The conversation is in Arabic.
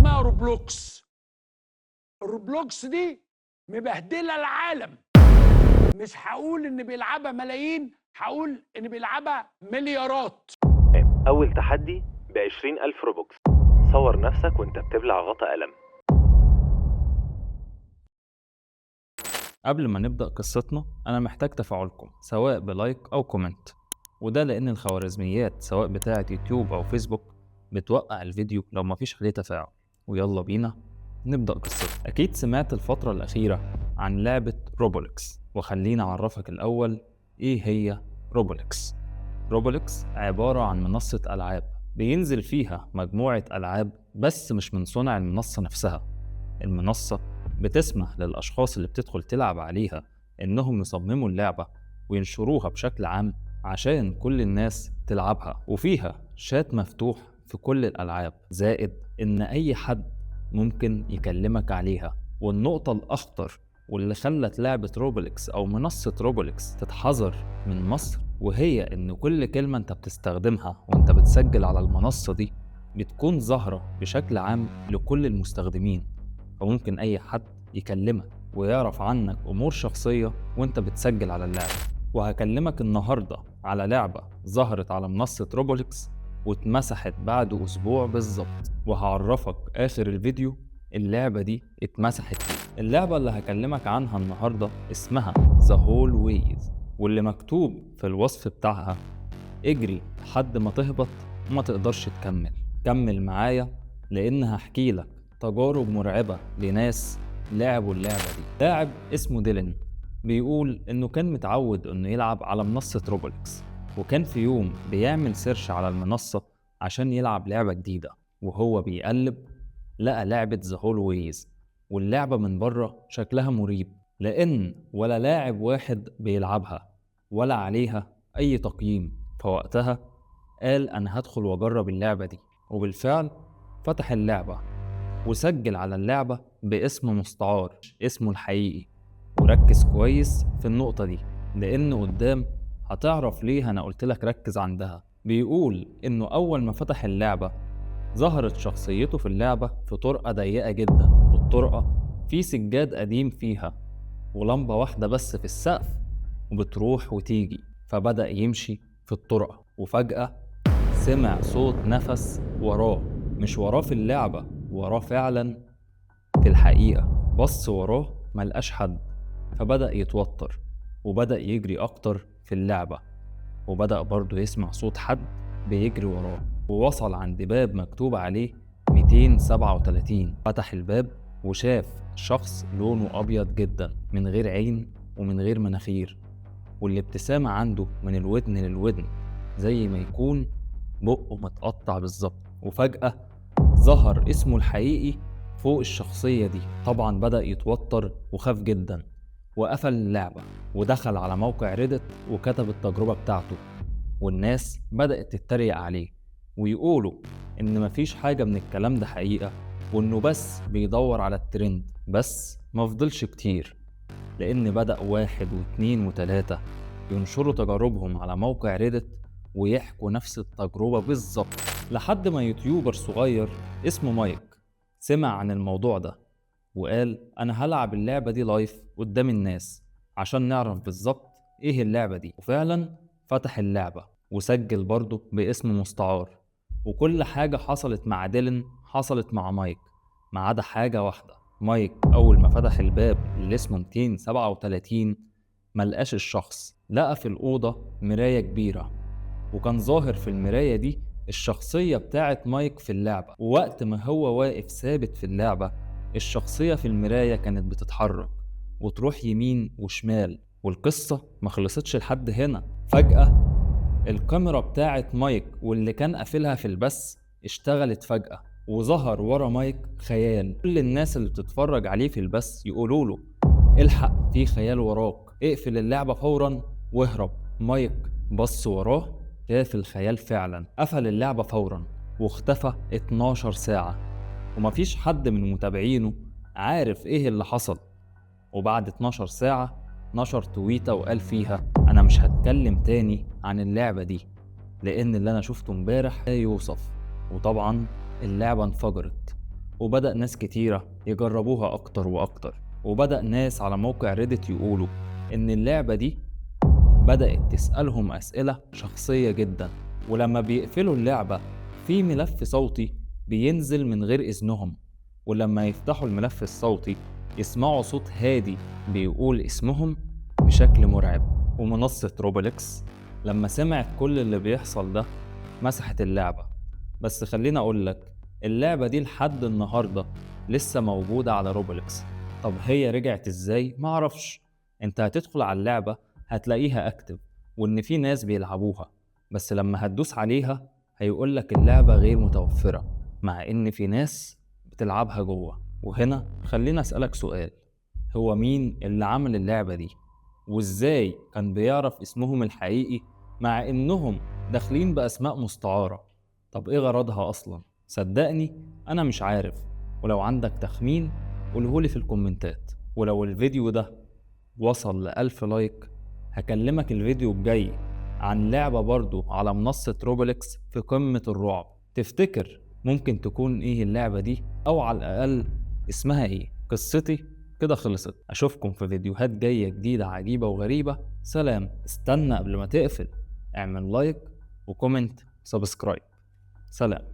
اسمها روبلوكس. الروبلوكس دي مبهدله العالم. مش هقول ان بيلعبها ملايين، هقول ان بيلعبها مليارات. أول تحدي ب20,000 روبوكس. صور نفسك وانت بتبلع غطا قلم. قبل ما نبدأ قصتنا أنا محتاج تفاعلكم سواء بلايك أو كومنت، وده لأن الخوارزميات سواء بتاعة يوتيوب أو فيسبوك بتوقع الفيديو لو مفيش عليه تفاعل. ويلا بينا نبدأ قصتنا. أكيد سمعت الفترة الأخيرة عن لعبة روبولكس، وخلينا أعرفك الأول إيه هي روبولكس. روبولكس عبارة عن منصة ألعاب بينزل فيها مجموعة ألعاب، بس مش من صنع المنصة نفسها. المنصة بتسمح للأشخاص اللي بتدخل تلعب عليها إنهم يصمموا اللعبة وينشروها بشكل عام عشان كل الناس تلعبها، وفيها شات مفتوح في كل الألعاب، زائد إن أي حد ممكن يكلمك عليها. والنقطة الأخطر واللي خلت لعبة روبولكس أو منصة روبولكس تتحظر من مصر، وهي إن كل كلمة أنت بتستخدمها وأنت بتسجل على المنصة دي بتكون ظاهرة بشكل عام لكل المستخدمين، فممكن أي حد يكلمك ويعرف عنك أمور شخصية وأنت بتسجل على اللعبة. وهكلمك النهاردة على لعبة ظهرت على منصة روبولكس واتمسحت بعد أسبوع بالظبط، وهعرفك آخر الفيديو اللعبة دي اتمسحت ليه. اللعبة اللي هكلمك عنها النهاردة اسمها The Whole Ways، واللي مكتوب في الوصف بتاعها اجري لحد ما تهبط وما تقدرش تكمل. كمل معايا لأن هحكي لك تجارب مرعبة لناس لعبوا اللعبة دي. لاعب اسمه ديلين بيقول إنه كان متعود إنه يلعب على منصة روبولكس، وكان في يوم بيعمل سيرش على المنصة عشان يلعب لعبة جديدة، وهو بيقلب لقى لعبة The Whole Ways. واللعبة من بره شكلها مريب لأن ولا لاعب واحد بيلعبها ولا عليها أي تقييم. فوقتها قال أنا هدخل وأجرب اللعبة دي، وبالفعل فتح اللعبة وسجل على اللعبة باسم مستعار اسمه الحقيقي. وركز كويس في النقطة دي لأن قدام هتعرف ليه أنا قلتلك ركز عندها. بيقول إنه أول ما فتح اللعبة ظهرت شخصيته في اللعبة في طرقة ضيقة جدا، والطرقة في سجاد قديم فيها ولمبة واحدة بس في السقف وبتروح وتيجي. فبدأ يمشي في الطرقة وفجأة سمع صوت نفس وراه، مش وراه في اللعبة، وراه فعلا في الحقيقة. بص وراه ملقاش حد، فبدأ يتوتر وبدأ يجري أكتر في اللعبة، وبدأ برضه يسمع صوت حد بيجري وراه، ووصل عند باب مكتوب عليه 237. فتح الباب وشاف شخص لونه أبيض جدا من غير عين ومن غير مناخير، والابتسامة عنده من الودن للودن زي ما يكون بقه متقطع بالظبط. وفجأة ظهر اسمه الحقيقي فوق الشخصية دي. طبعا بدأ يتوتر وخاف جدا وقفل اللعبة ودخل على موقع ريدت وكتب التجربة بتاعته، والناس بدأت تتريق عليه ويقولوا إن مفيش حاجة من الكلام ده حقيقة، وإنه بس بيدور على الترند. بس مفضلش كتير لأن بدأ 1 و2 و3 ينشروا تجاربهم على موقع ريدت ويحكوا نفس التجربة بالظبط، لحد ما يوتيوبر صغير اسمه مايك سمع عن الموضوع ده وقال أنا هلعب اللعبة دي لايف قدام الناس عشان نعرف بالظبط إيه اللعبة دي. وفعلا فتح اللعبة وسجل برضه باسم مستعار، وكل حاجة حصلت مع ديلين حصلت مع مايك ما عدا حاجة واحدة. مايك أول ما فتح الباب اللي اسمه 237 ملقاش الشخص، لقى في الأوضة مراية كبيرة، وكان ظاهر في المراية دي الشخصية بتاعت مايك في اللعبة. ووقت ما هو واقف ثابت في اللعبة الشخصية في المراية كانت بتتحرك وتروح يمين وشمال. والقصة ما خلصتش لحد هنا. فجأة الكاميرا بتاعت مايك واللي كان قافلها في البث اشتغلت فجأة، وظهر ورا مايك خيال. كل الناس اللي بتتفرج عليه في البث يقولوله الحق في خيال وراك، اقفل اللعبة فورا واهرب. مايك بص وراه شاف الخيال فعلا، قفل اللعبة فورا واختفى 12 ساعة، ومفيش حد من متابعينه عارف ايه اللي حصل. وبعد 12 ساعة نشر تويتة وقال فيها انا مش هتكلم تاني عن اللعبة دي لان اللي انا شفته امبارح لا يوصف. وطبعا اللعبة انفجرت وبدأ ناس كتيرة يجربوها أكتر وأكتر، وبدأ ناس على موقع ريدت يقولوا إن اللعبة دي بدأت تسألهم أسئلة شخصية جدا، ولما بيقفلوا اللعبة في ملف صوتي بينزل من غير إذنهم، ولما يفتحوا الملف الصوتي يسمعوا صوت هادي بيقول اسمهم بشكل مرعب. ومنصة روبلكس لما سمعت كل اللي بيحصل ده مسحت اللعبة. بس خليني أقولك، اللعبة دي لحد النهاردة لسه موجودة على روبلكس. طب هي رجعت ازاي؟ معرفش. انت هتدخل على اللعبة هتلاقيها اكتف وان في ناس بيلعبوها، بس لما هتدوس عليها هيقولك اللعبة غير متوفرة، مع ان في ناس بتلعبها جوه. وهنا خلينا اسألك سؤال، هو مين اللي عمل اللعبة دي؟ وازاي كان بيعرف اسمهم الحقيقي مع انهم داخلين باسماء مستعارة؟ طب ايه غرضها اصلا؟ صدقني انا مش عارف، ولو عندك تخمين قولهولي في الكومنتات. ولو الفيديو ده وصل ل1000 لايك هكلمك الفيديو الجاي عن لعبة برضو على منصة روبلكس في قمة الرعب. تفتكر ممكن تكون ايه اللعبة دي؟ او على الاقل اسمها ايه؟ قصتي كده خلصت. اشوفكم في فيديوهات جاية جديدة عجيبة وغريبة. سلام. استنى قبل ما تقفل، اعمل لايك وكومنت سبسكرايب. سلام.